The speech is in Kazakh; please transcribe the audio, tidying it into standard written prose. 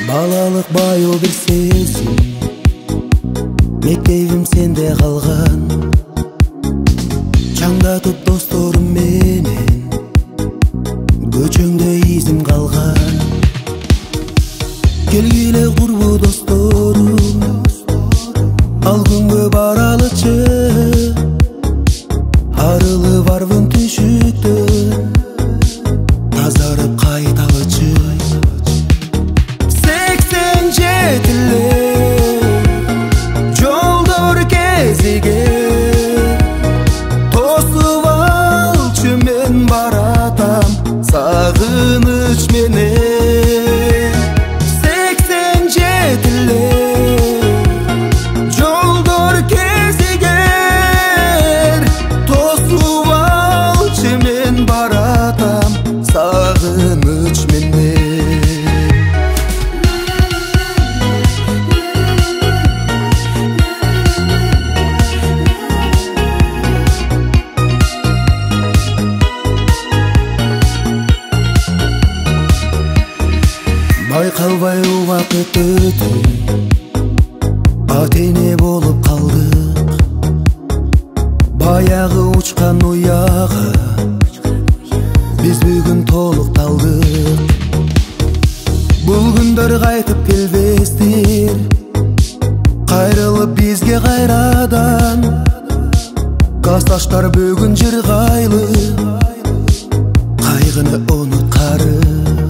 Балалық байыл бір сезім, мектебім сенде қалған. Чаңдатып досторым менен, көчөңдө изим қалған. Келгиле курбу досторум, ал күнгө баралычы. Арылы барбын түшүктөн, тазарып кайталычы. 87'ler жолдор кезиге, тосуп алчы мен баратам сагыныч менен. 87'ler жолдор кезиге, тосуп алчы мен баратам сагыныч менен. Байкалбай убакыт өтүп, ата-эне болуп калдык. Баягы учкан уяга биз бүгүн толукталдык. Бул күндөр кайтып келбестир, кайрылып бизге кайрадан. Касташтар бүгүн жыргайлы, кайгыны унуткарып.